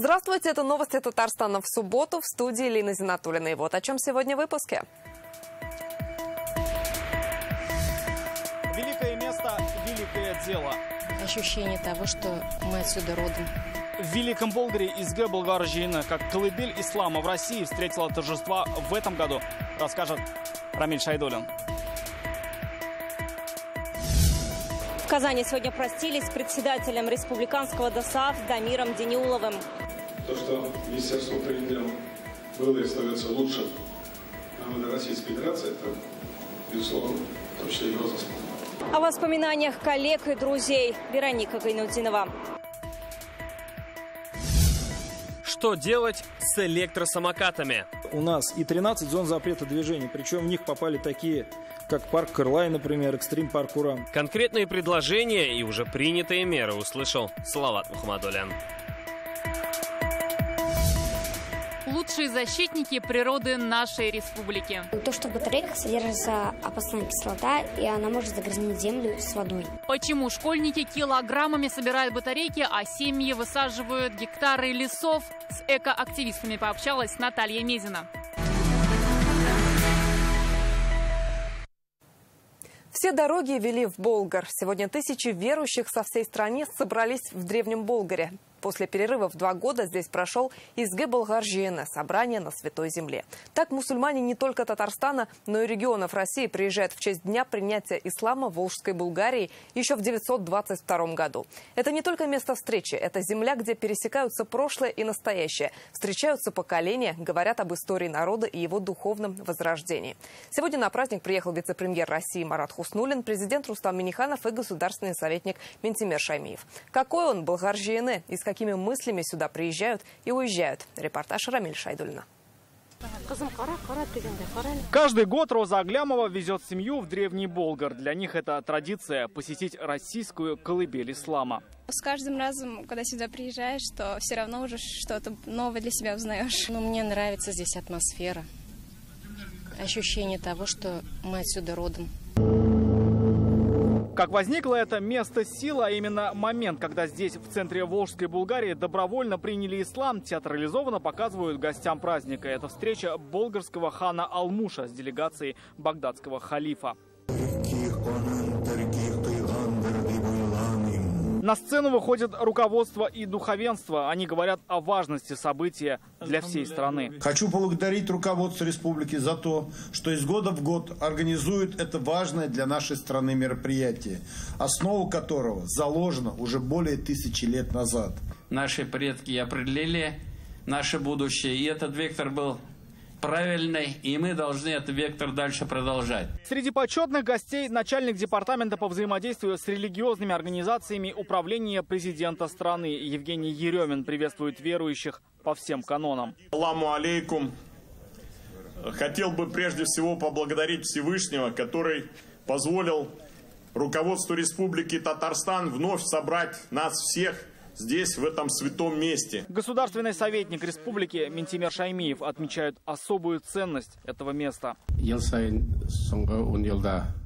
Здравствуйте, это новости Татарстана в субботу в студии Лина Зинатуллина. И вот о чем сегодня в выпуске. Великое место, великое дело. Ощущение того, что мы отсюда родом. В Великом Болгаре ИСГ Болгар-Жиыны, как колыбель ислама в России, встретила торжества в этом году, расскажет Рамиль Шайдуллин. В Казани сегодня простились с председателем республиканского ДОСААФ Дамиром Дениуловым. То, что Министерство внутренних дел было и остается лучше народа Российской Федерации, это, безусловно, в том числе и его заслуга. О воспоминаниях коллег и друзей. Вероника Гайнутдинова. Что делать с электросамокатами? У нас и 13 зон запрета движения, причем в них попали такие, как парк Кырлай, например, Экстрим парк Уран. Конкретные предложения и уже принятые меры услышал Салават Мухаммадуллян. Лучшие защитники природы нашей республики. То, что в батарейках содержится опасная кислота, и она может загрязнить землю с водой. Почему школьники килограммами собирают батарейки, а семьи высаживают гектары лесов? С экоактивистами пообщалась Наталья Мезина. Все дороги вели в Болгар. Сегодня тысячи верующих со всей страны собрались в Древнем Болгаре. После перерыва в 2 года здесь прошел ИСГ Болгар-Жиыны – собрание на Святой Земле. Так мусульмане не только Татарстана, но и регионов России приезжают в честь дня принятия ислама в Волжской Булгарии еще в 922 году. Это не только место встречи, это земля, где пересекаются прошлое и настоящее. Встречаются поколения, говорят об истории народа и его духовном возрождении. Сегодня на праздник приехал вице-премьер России Марат Хуснуллин, президент Рустам Минниханов и государственный советник Минтимер Шаймиев. Какой он, Болгар-Жиыны, и с какими мыслями сюда приезжают и уезжают? Репортаж Рамиль Шайдуллина. Каждый год Роза Аглямова везет семью в Древний Болгар. Для них это традиция посетить российскую колыбель ислама. С каждым разом, когда сюда приезжаешь, то все равно уже что-то новое для себя узнаешь. Мне нравится здесь атмосфера. Ощущение того, что мы отсюда родом. Как возникло это место силы, а именно момент, когда здесь, в центре Волжской Булгарии, добровольно приняли ислам, театрализованно показывают гостям праздника. Это встреча болгарского хана Алмуша с делегацией багдадского халифа. На сцену выходит руководство и духовенство. Они говорят о важности события для всей страны. Хочу поблагодарить руководство республики за то, что из года в год организует это важное для нашей страны мероприятие, основу которого заложена уже более 1000 лет назад. Наши предки определили наше будущее, и этот вектор был правильный, и мы должны этот вектор дальше продолжать. Среди почетных гостей начальник департамента по взаимодействию с религиозными организациями управления президента страны Евгений Еремин приветствует верующих по всем канонам. Саламу алейкум. Хотел бы прежде всего поблагодарить Всевышнего, который позволил руководству Республики Татарстан вновь собрать нас всех здесь, в этом святом месте. Государственный советник республики Минтимер Шаймиев отмечает особую ценность этого места.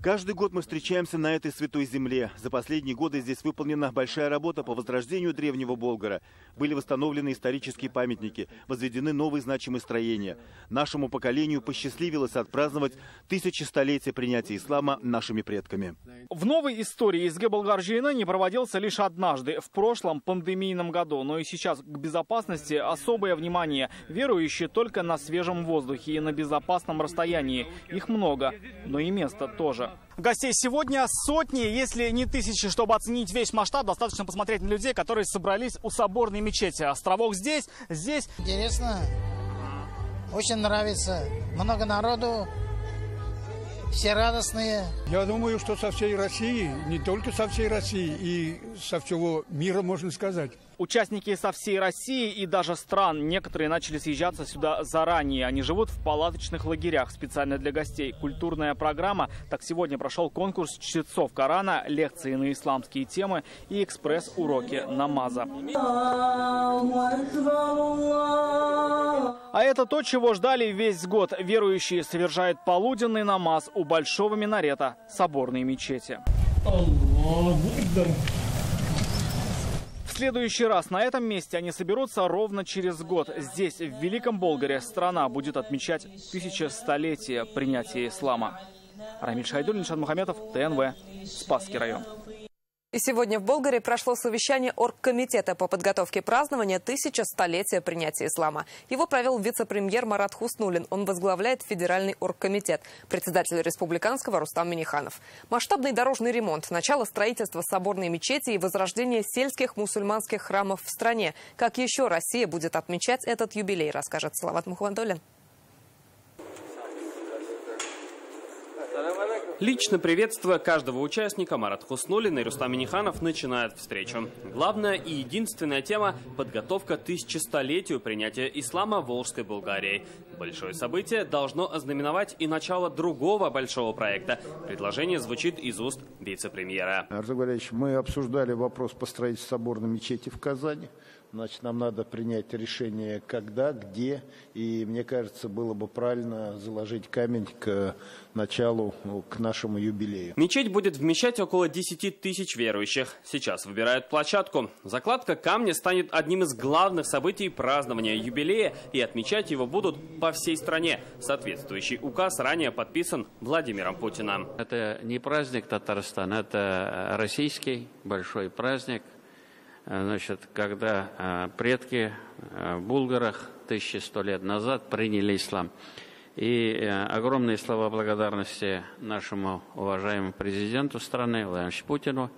Каждый год мы встречаемся на этой святой земле. За последние годы здесь выполнена большая работа по возрождению Древнего Болгара. Были восстановлены исторические памятники, возведены новые значимые строения. Нашему поколению посчастливилось отпраздновать 1000-столетие принятия ислама нашими предками. В новой истории ИСГ Болгар-Жиыны не проводился лишь однажды, в прошлом пандемийном году. Но и сейчас к безопасности особое внимание. Верующие только на свежем воздухе и на безопасном расстоянии. Их много, но и места тоже. Гостей сегодня сотни, если не тысячи. Чтобы оценить весь масштаб, достаточно посмотреть на людей, которые собрались у соборной мечети. Островок здесь. Интересно. Очень нравится. Много народу. Все радостные. Я думаю, что со всей России, не только со всей России, и со всего мира, можно сказать. Участники со всей России и даже стран. Некоторые начали съезжаться сюда заранее. Они живут в палаточных лагерях специально для гостей. Культурная программа. Так сегодня прошел конкурс чтецов Корана, лекции на исламские темы и экспресс-уроки намаза. А это то, чего ждали весь год. Верующие совершают полуденный намаз у большого минарета соборной мечети. следующий раз на этом месте они соберутся ровно через год. Здесь, в Великом Болгаре, страна будет отмечать 1100-летие принятия ислама. Рамиль Шайдуллин, Шан Мухаметов, ТНВ, Спасский район. И сегодня в Болгарии прошло совещание оргкомитета по подготовке празднования 1100-летия принятия ислама. Его провел вице-премьер Марат Хуснуллин. Он возглавляет федеральный оргкомитет. Председатель республиканского Рустам Минниханов. Масштабный дорожный ремонт, начало строительства соборной мечети и возрождение сельских мусульманских храмов в стране. Как еще Россия будет отмечать этот юбилей, расскажет Салават Мухаммадуллин. Лично приветствуя каждого участника, Марат Хуснуллин и Рустам Минниханов начинают встречу. Главная и единственная тема – подготовка к 1100-летию принятия ислама в Волжской Болгарии. Большое событие должно ознаменовать и начало другого большого проекта. Предложение звучит из уст вице-премьера. Арзук Валерьевич, мы обсуждали вопрос по строительству соборной мечети в Казани. Значит, нам надо принять решение, когда, где. И мне кажется, было бы правильно заложить камень к началу, к нашему юбилею. Мечеть будет вмещать около 10 тысяч верующих. Сейчас выбирают площадку. Закладка камня станет одним из главных событий празднования юбилея, и отмечать его будут по всей стране. Соответствующий указ ранее подписан Владимиром Путиным. Это не праздник Татарстана, это российский большой праздник. Значит, когда предки в Булгарах 1100 лет назад приняли ислам. И огромные слова благодарности нашему уважаемому президенту страны Владимиру Путину,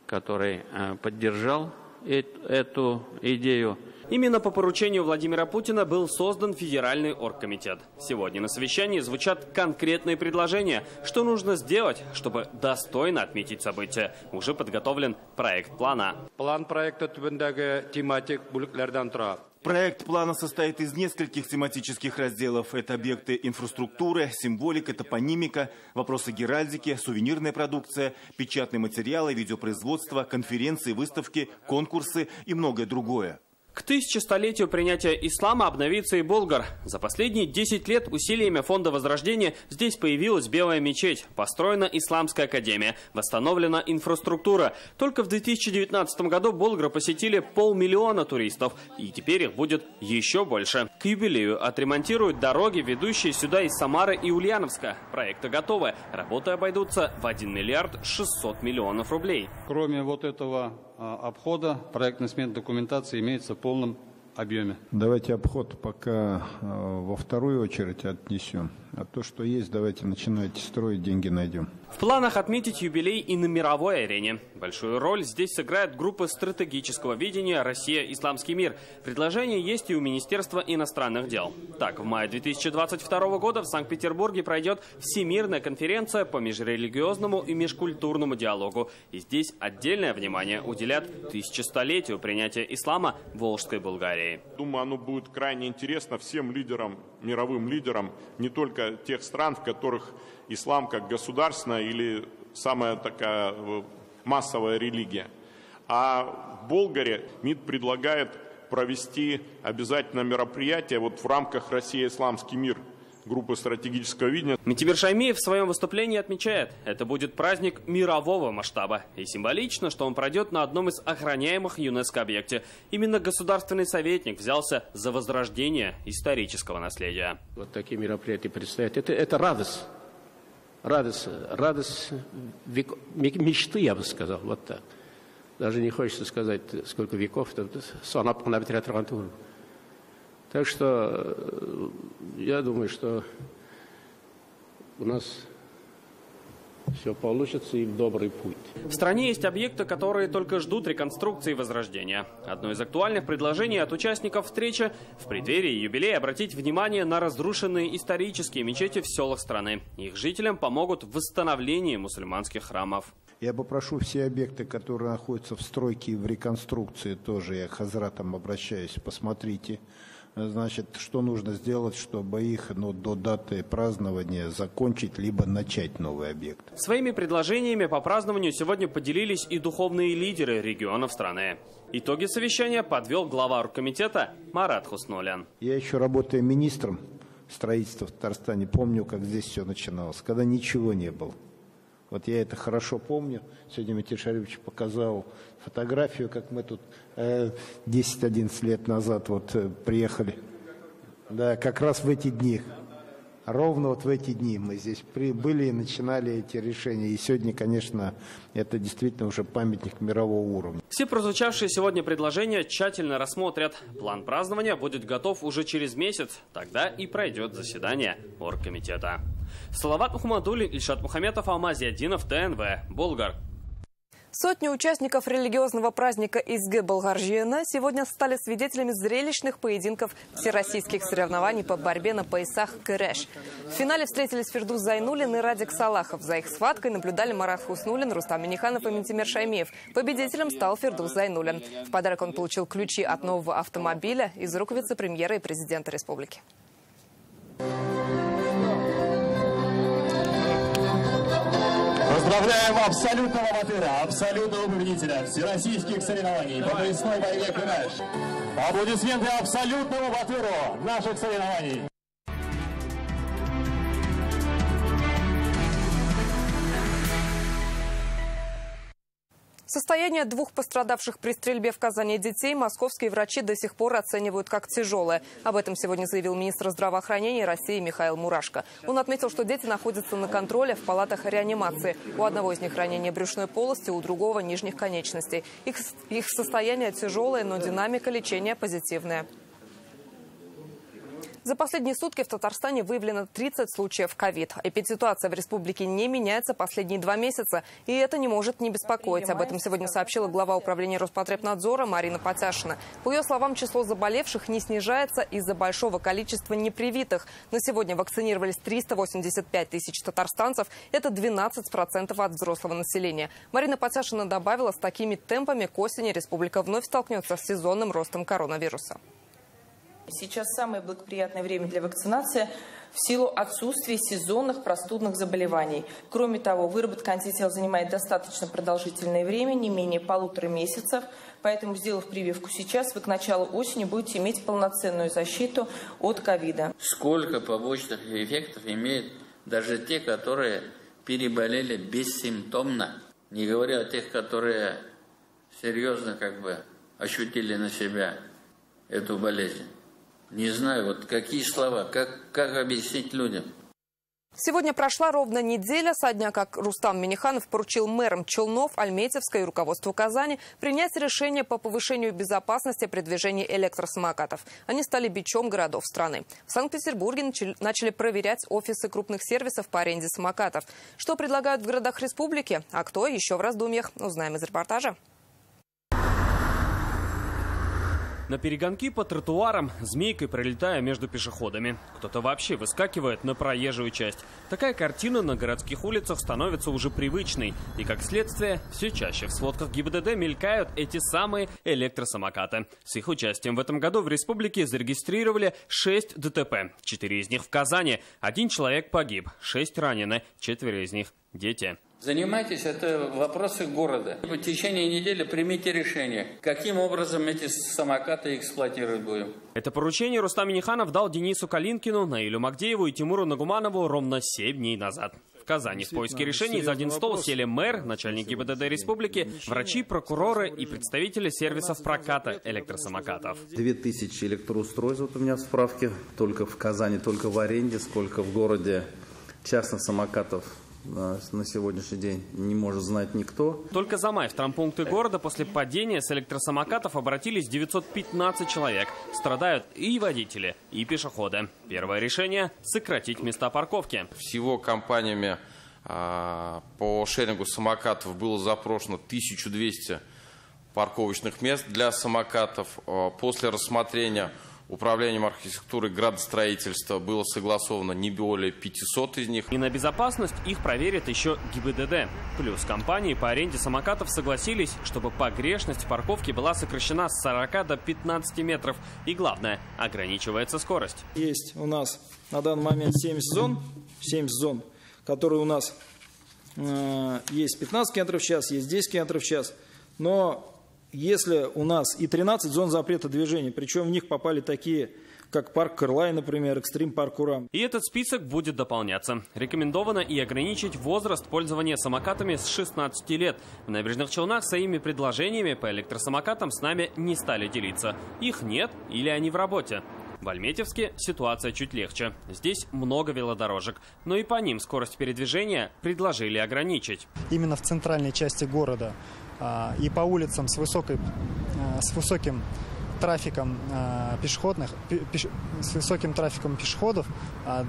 который поддержал эту идею. Именно по поручению Владимира Путина был создан Федеральный оргкомитет. Сегодня на совещании звучат конкретные предложения, что нужно сделать, чтобы достойно отметить событие. Уже подготовлен проект плана. План проекта тематик бүліклерден тұрады. Проект плана состоит из нескольких тематических разделов. Это объекты инфраструктуры, символика, топонимика, вопросы геральдики, сувенирная продукция, печатные материалы, видеопроизводство, конференции, выставки, конкурсы и многое другое. К 1100-летию принятия ислама обновится и Болгар. За последние 10 лет усилиями Фонда Возрождения здесь появилась Белая мечеть, построена Исламская академия, восстановлена инфраструктура. Только в 2019 году Болгар посетили 500 000 туристов, и теперь их будет еще больше. К юбилею отремонтируют дороги, ведущие сюда из Самары и Ульяновска. Проекты готовы. Работы обойдутся в 1 600 000 000 рублей. Кроме вот этого обхода, проектно-сметная документация имеется в полном объеме. Давайте обход пока во вторую очередь отнесем. А то, что есть, давайте начинайте строить, деньги найдем. В планах отметить юбилей и на мировой арене. Большую роль здесь сыграет группа стратегического видения «Россия. Исламский мир». Предложение есть и у Министерства иностранных дел. Так, в мае 2022 года в Санкт-Петербурге пройдет Всемирная конференция по межрелигиозному и межкультурному диалогу. И здесь отдельное внимание уделят 1100-летию принятия ислама в Волжской Болгарии. Думаю, оно будет крайне интересно всем лидерам, мировым лидерам, не только тех стран, в которых ислам как государственная или самая такая массовая религия. А в Болгарии МИД предлагает провести обязательно мероприятие вот в рамках «Россия. Исламский мир» группы стратегического видения. Митибир Шаймиев в своем выступлении отмечает, это будет праздник мирового масштаба. И символично, что он пройдет на одном из охраняемых ЮНЕСКО объекте. Именно государственный советник взялся за возрождение исторического наследия. Вот такие мероприятия предстоят. Это радость. Радость мечты, я бы сказал, вот так. Даже не хочется сказать, сколько веков. Так что я думаю, что у нас все получится и в добрый путь. В стране есть объекты, которые только ждут реконструкции и возрождения. Одно из актуальных предложений от участников встречи в преддверии юбилея обратить внимание на разрушенные исторические мечети в селах страны. Их жителям помогут в восстановлении мусульманских храмов. Я попрошу все объекты, которые находятся в стройке и в реконструкции, тоже я к хазратам обращаюсь, посмотрите. Значит, что нужно сделать, чтобы их до даты празднования закончить, либо начать новый объект. Своими предложениями по празднованию сегодня поделились и духовные лидеры регионов страны. Итоги совещания подвел глава оргкомитета Марат Хуснуллин. Я еще работаю министром строительства в Татарстане. Помню, как здесь все начиналось, когда ничего не было. Вот я это хорошо помню. Сегодня Митя Шарипович показал фотографию, как мы тут 10-11 лет назад вот приехали. Да, как раз в эти дни. Ровно вот в эти дни мы здесь были и начинали эти решения. И сегодня, конечно, это действительно уже памятник мирового уровня. Все прозвучавшие сегодня предложения тщательно рассмотрят. План празднования будет готов уже через месяц. Тогда и пройдет заседание оргкомитета. Салават Мухаммадули, Ильшат Мухаметов, Алмаз Ядинов, ТНВ, Болгар. Сотни участников религиозного праздника Изге Болгаржиена сегодня стали свидетелями зрелищных поединков всероссийских соревнований по борьбе на поясах Кэрэш. В финале встретились Фирдус Зайнуллин и Радик Салахов. За их схваткой наблюдали Марат Хуснуллин, Рустам Минниханов и Ментимер Шаймиев. Победителем стал Фирдус Зайнуллин. В подарок он получил ключи от нового автомобиля из рук вице-премьера и президента республики. Поздравляем абсолютного батыра, абсолютного победителя всероссийских соревнований по поясной борьбе Кэрэш. Аплодисменты абсолютному батыру наших соревнований. Состояние двух пострадавших при стрельбе в Казани детей московские врачи до сих пор оценивают как тяжелое. Об этом сегодня заявил министр здравоохранения России Михаил Мурашко. Он отметил, что дети находятся на контроле в палатах реанимации. У одного из них ранение брюшной полости, у другого – нижних конечностей. Их состояние тяжелое, но динамика лечения позитивная. За последние сутки в Татарстане выявлено 30 случаев ковид. Эпидситуация в республике не меняется последние 2 месяца, и это не может не беспокоить. Об этом сегодня сообщила глава управления Роспотребнадзора Марина Потяшина. По ее словам, число заболевших не снижается из-за большого количества непривитых. На сегодня вакцинировались 385 тысяч татарстанцев. Это 12% от взрослого населения. Марина Потяшина добавила, с такими темпами к осени республика вновь столкнется с сезонным ростом коронавируса. Сейчас самое благоприятное время для вакцинации в силу отсутствия сезонных простудных заболеваний. Кроме того, выработка антител занимает достаточно продолжительное время, не менее 1,5 месяцев. Поэтому, сделав прививку сейчас, вы к началу осени будете иметь полноценную защиту от ковида. Сколько побочных эффектов имеют даже те, которые переболели бессимптомно, не говоря о тех, которые серьезно ощутили на себя эту болезнь. Не знаю, вот какие слова, как объяснить людям. Сегодня прошла ровно неделя со дня, как Рустам Минниханов поручил мэрам Челнов, Альметьевска и руководству Казани принять решение по повышению безопасности при движении электросамокатов. Они стали бичом городов страны. В Санкт-Петербурге начали проверять офисы крупных сервисов по аренде самокатов. Что предлагают в городах республики, а кто еще в раздумьях, узнаем из репортажа. На перегонки по тротуарам, змейкой пролетая между пешеходами. Кто-то вообще выскакивает на проезжую часть. Такая картина на городских улицах становится уже привычной. И, как следствие, все чаще в сводках ГИБДД мелькают эти самые электросамокаты. С их участием в этом году в республике зарегистрировали 6 ДТП. 4 из них в Казани. 1 человек погиб, 6 ранены, 4 из них – дети. Занимайтесь, это вопросы города. В течение недели примите решение, каким образом эти самокаты эксплуатировать будем. Это поручение Рустам Минниханов дал Денису Калинкину, Наилю Магдееву и Тимуру Нагуманову ровно 7 дней назад. В Казани в поиске решений за один стол сели мэр, начальник ГИБДД республики, врачи, прокуроры и представители сервисов проката электросамокатов. 2000 электроустройств, вот у меня в справке, только в Казани, только в аренде, сколько в городе частных самокатов на сегодняшний день не может знать никто. Только за май в травмпункты города после падения с электросамокатов обратились 915 человек. Страдают и водители, и пешеходы. Первое решение – сократить места парковки. Всего компаниями по шерингу самокатов было запрошено 1200 парковочных мест для самокатов. После рассмотрения Управлением архитектуры и градостроительства было согласовано не более 500 из них. И на безопасность их проверит еще ГИБДД. Плюс компании по аренде самокатов согласились, чтобы погрешность парковки была сокращена с 40 до 15 метров. И главное, ограничивается скорость. Есть у нас на данный момент 70 зон, которые у нас есть 15 км в час, есть 10 км в час. Но если у нас и 13 зон запрета движения, причем в них попали такие как парк Кырлай, например, экстрим-парк Урам. И этот список будет дополняться. Рекомендовано и ограничить возраст пользования самокатами с 16 лет. В Набережных Челнах своими предложениями по электросамокатам с нами не стали делиться. Их нет или они в работе. В Альметьевске ситуация чуть легче. Здесь много велодорожек, но и по ним скорость передвижения предложили ограничить. Именно в центральной части города и по улицам с высоким трафиком пешеходов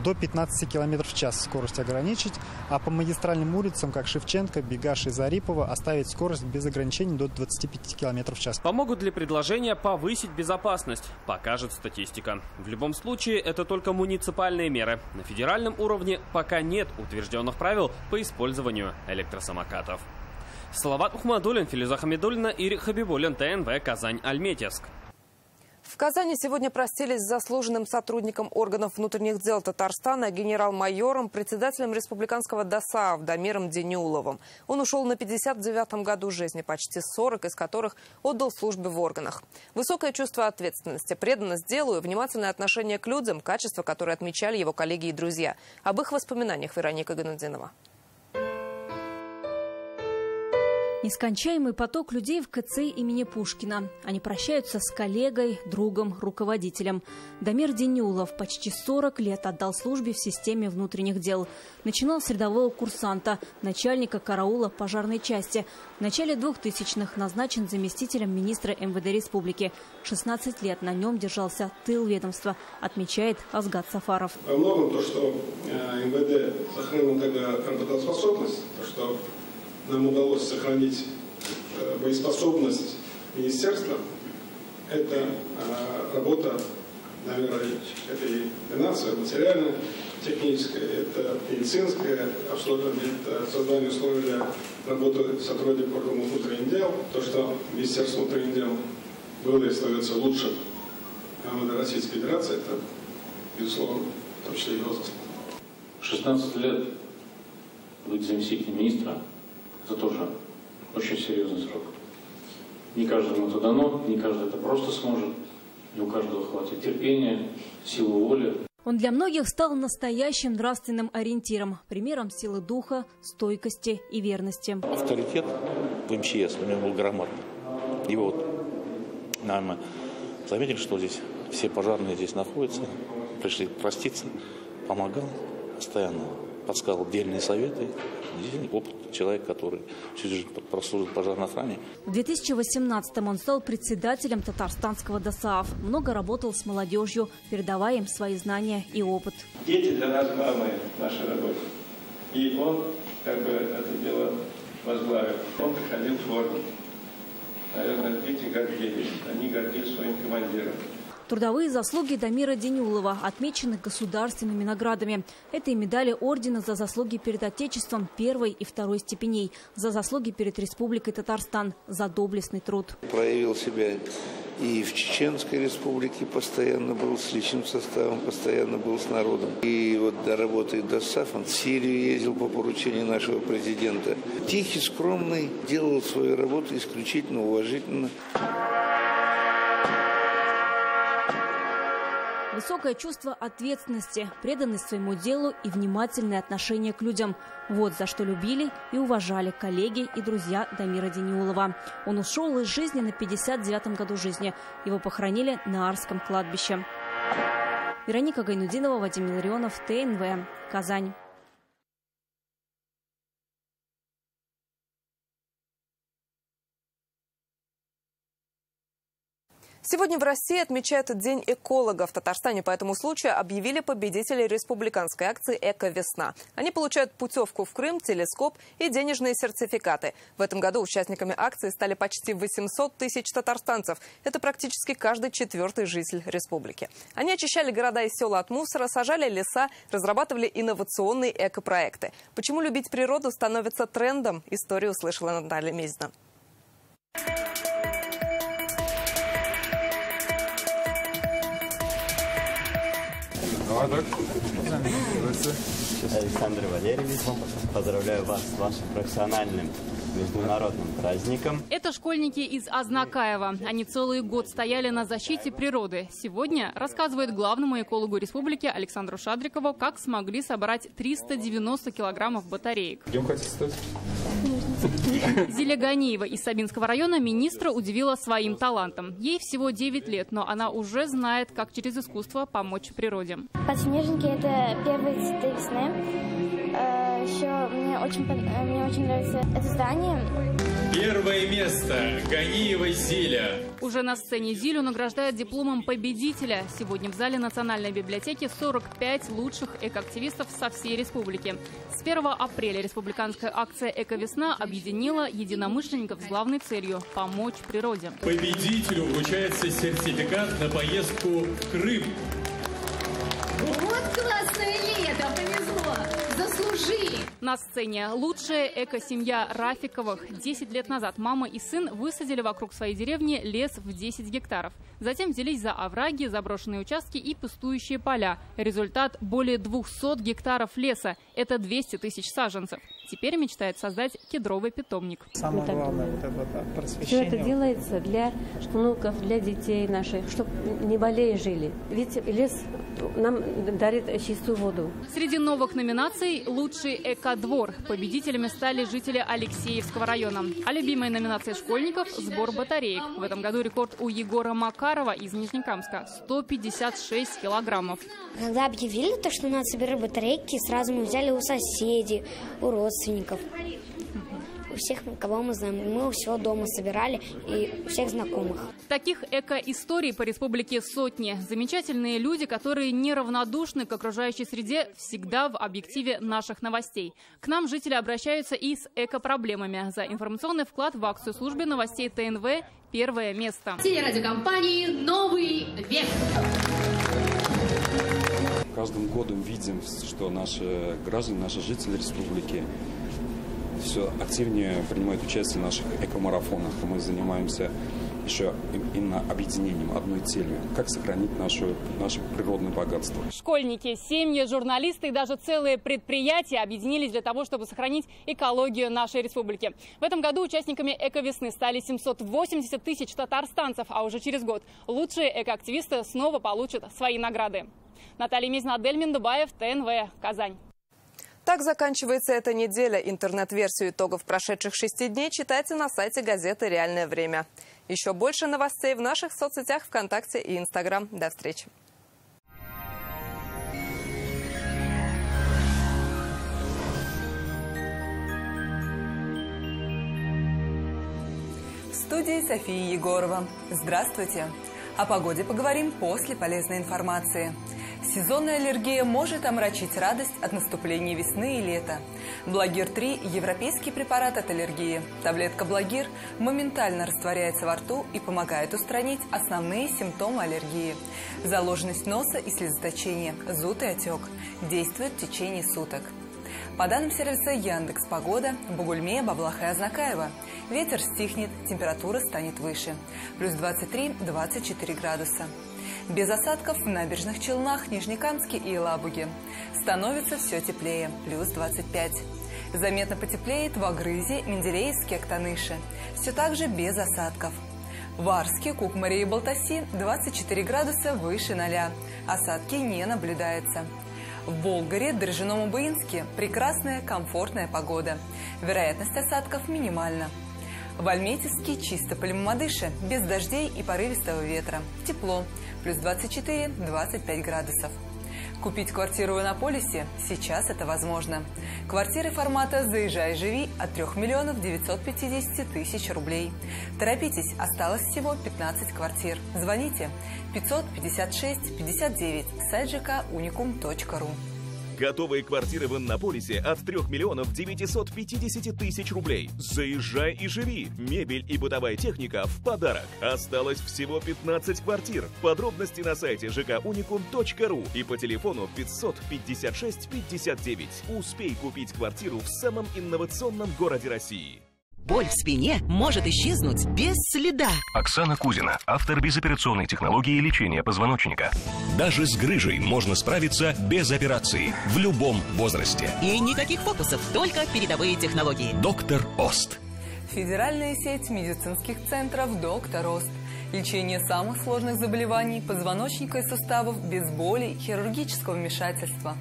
до 15 км в час скорость ограничить, а по магистральным улицам, как Шевченко, Бегаш и Зарипова, оставить скорость без ограничений до 25 км в час. Помогут ли предложения повысить безопасность, покажет статистика. В любом случае, это только муниципальные меры. На федеральном уровне пока нет утвержденных правил по использованию электросамокатов. Салават Ухмадуллин, Филиза Хамидуллина, Ирик Хабибуллин, ТНВ, Казань, Альметьевск. В Казани сегодня простились с заслуженным сотрудником органов внутренних дел Татарстана, генерал-майором, председателем республиканского ДОСААФ Дамиром Денюловым. Он ушел на 59-м году жизни, почти 40 из которых отдал службе в органах. Высокое чувство ответственности, преданность делу и внимательное отношение к людям – качества, которые отмечали его коллеги и друзья. Об их воспоминаниях Вероника Ганудинова. Нескончаемый поток людей в КЦ имени Пушкина. Они прощаются с коллегой, другом, руководителем. Дамир Денюлов почти 40 лет отдал службе в системе внутренних дел. Начинал с рядового курсанта, начальника караула пожарной части. В начале 2000-х назначен заместителем министра МВД республики. 16 лет на нем держался тыл ведомства, отмечает Азгат Сафаров. Во многом то, что МВД сохранил тогда работоспособность, то, что нам удалось сохранить боеспособность министерства, это работа Дамира Ильича. Это и финансовая, материальная, техническая, это медицинское обслуживание, это создание условий для работы сотрудников органов внутренних дел. То, что Министерство внутренних дел было и остается лучшим МВД Российской Федерации, это, безусловно, в том числе и его заслуга. 16 лет быть заместителем министра – это тоже очень серьезный срок. Не каждому это дано, не каждый это просто сможет. Не у каждого хватит терпения, силы воли. Он для многих стал настоящим нравственным ориентиром, примером силы духа, стойкости и верности. Авторитет в МЧС у него был громадный. И вот, наверное, заметили, что здесь все пожарные здесь находятся, пришли проститься, помогал постоянно, подсказывал дельные советы. Здесь опыт человек, который всю жизнь прослужил в пожарной охране. В 2018-м он стал председателем татарстанского ДОСААФ. Много работал с молодежью, передавая им свои знания и опыт. Дети для нас главные в нашей работе. И он это дело возглавил. Он приходил в форме. Наверное, дети гордились. Они гордились своим командиром. Трудовые заслуги Дамира Денюлова отмечены государственными наградами. Это и медали ордена за заслуги перед Отечеством первой и второй степеней, за заслуги перед Республикой Татарстан, за доблестный труд. Проявил себя и в Чеченской республике, постоянно был с личным составом, постоянно был с народом. И вот доработает ДОСААФ, он в Сирию ездил по поручению нашего президента. Тихий, скромный, делал свою работу исключительно уважительно. Высокое чувство ответственности, преданность своему делу и внимательное отношение к людям. Вот за что любили и уважали коллеги и друзья Дамира Денюлова. Он ушел из жизни на 59-м году жизни. Его похоронили на Арском кладбище. Вероника Гайнудинова, Вадим Милларионов, ТНВ, Казань. Сегодня в России отмечают День эколога. В Татарстане по этому случаю объявили победителей республиканской акции «Эко-весна». Они получают путевку в Крым, телескоп и денежные сертификаты. В этом году участниками акции стали почти 800 тысяч татарстанцев. Это практически каждый 4-й житель республики. Они очищали города и села от мусора, сажали леса, разрабатывали инновационные экопроекты. Почему любить природу становится трендом? Историю услышала Наталья Мезина. Александр Валерьевич, поздравляю вас с вашим профессиональным международным праздником. Это школьники из Азнакаева. Они целый год стояли на защите природы. Сегодня рассказывает главному экологу республики Александру Шадрикову, как смогли собрать 390 килограммов батареек. Идем хотите стать? Зиля Ганиева из Сабинского района министра удивила своим талантом. Ей всего 9 лет, но она уже знает, как через искусство помочь природе. Подснежники – это первые цветы весны. Еще мне очень нравится это здание. Первое место Ганиевой Зиля. Уже на сцене Зилю награждают дипломом победителя. Сегодня в зале Национальной библиотеки 45 лучших экоактивистов со всей республики. С 1 апреля республиканская акция «Эковесна» объединила единомышленников с главной целью – помочь природе. Победителю вручается сертификат на поездку в Крым. Вот классное лето, повезло, заслужили. На сцене лучшая эко-семья Рафиковых. 10 лет назад мама и сын высадили вокруг своей деревни лес в 10 гектаров. Затем взялись за овраги, заброшенные участки и пустующие поля. Результат – более 200 гектаров леса. Это 200 тысяч саженцев. Теперь мечтает создать кедровый питомник. Самое главное – это просвещение. Все это делается для внуков, для детей наших, чтобы не болея жили. Ведь лес нам дарит чистую воду. Среди новых номинаций «Лучший экодвор». Победителями стали жители Алексеевского района. А любимая номинация школьников – сбор батареек. В этом году рекорд у Егора Макарова из Нижнекамска – 156 килограммов. Когда объявили то, что надо собирать батарейки, сразу мы взяли у соседей, у родственников. У всех, кого мы знаем. Мы у всего дома собирали и у всех знакомых. Таких эко-историй по республике сотни. Замечательные люди, которые неравнодушны к окружающей среде, всегда в объективе наших новостей. К нам жители обращаются и с эко-проблемами. За информационный вклад в акцию службы новостей ТНВ первое место. Телерадиокомпании «Новый век». Каждым годом видим, что наши граждане, наши жители республики все активнее принимают участие в наших экомарафонах. Мы занимаемся еще именно объединением одной целью. Как сохранить наше природное богатство. Школьники, семьи, журналисты и даже целые предприятия объединились для того, чтобы сохранить экологию нашей республики. В этом году участниками «Эковесны» стали 780 тысяч татарстанцев, а уже через год лучшие экоактивисты снова получат свои награды. Наталья Мизна, Адельмин Дубаев, ТНВ, Казань. Так заканчивается эта неделя. Интернет-версию итогов прошедших 6 дней читайте на сайте газеты «Реальное время». Еще больше новостей в наших соцсетях ВКонтакте и Инстаграм. До встречи. В студии София Егорова. Здравствуйте. О погоде поговорим после полезной информации. Сезонная аллергия может омрачить радость от наступления весны и лета. Благир-3 – европейский препарат от аллергии. Таблетка Благир моментально растворяется во рту и помогает устранить основные симптомы аллергии. Заложенность носа и слезоточение, зуд и отек. Действует в течение суток. По данным сервиса Яндекс.Погода, в Бугульме, Баблах и Азнакаево ветер стихнет, температура станет выше. Плюс 23-24 градуса. Без осадков в набережных Челнах, Нижнекамске и Елабуге. Становится все теплее, плюс 25. Заметно потеплеет в Агрызе, Менделеевске, Актаныше. Все так же без осадков. В Арске, Кукмаре и Балтаси 24 градуса выше 0. Осадки не наблюдается. В Болгаре, Дрожжином и Буинске прекрасная, комфортная погода. Вероятность осадков минимальна. В Альметьевске, Чистополе, Мамадыше без дождей и порывистого ветра. Тепло, плюс 24-25 градусов. Купить квартиру в Иннополисе сейчас это возможно. Квартиры формата «Заезжай, живи» от 3 миллионов 950 тысяч рублей. Торопитесь, осталось всего 15 квартир. Звоните 556 59, сайт ЖК unicum.ru. Готовые квартиры в Иннополисе от 3 миллионов 950 тысяч рублей. Заезжай и живи. Мебель и бытовая техника в подарок. Осталось всего 15 квартир. Подробности на сайте jkunicum.ru и по телефону 556 59. Успей купить квартиру в самом инновационном городе России. Боль в спине может исчезнуть без следа. Оксана Кузина, автор безоперационной технологии лечения позвоночника. Даже с грыжей можно справиться без операции в любом возрасте. И никаких фокусов, только передовые технологии. Доктор Ост. Федеральная сеть медицинских центров «Доктор Ост». Лечение самых сложных заболеваний позвоночника и суставов без боли, хирургического вмешательства.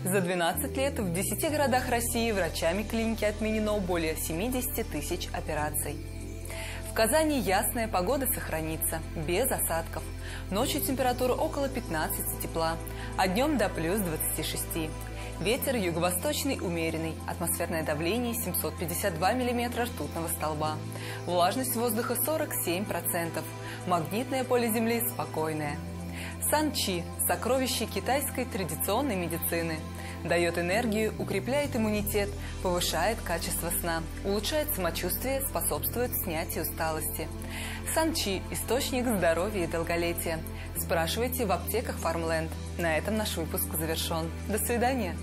За 12 лет в 10 городах России врачами клиники отменено более 70 тысяч операций. В Казани ясная погода сохранится, без осадков. Ночью температура около 15 тепла, а днем до плюс 26. Ветер юго-восточный умеренный, атмосферное давление 752 мм ртутного столба. Влажность воздуха 47%, магнитное поле Земли спокойное. Сан-Чи – сокровище китайской традиционной медицины. Дает энергию, укрепляет иммунитет, повышает качество сна, улучшает самочувствие, способствует снятию усталости. Сан-Чи – источник здоровья и долголетия. Спрашивайте в аптеках Farmland. На этом наш выпуск завершен. До свидания.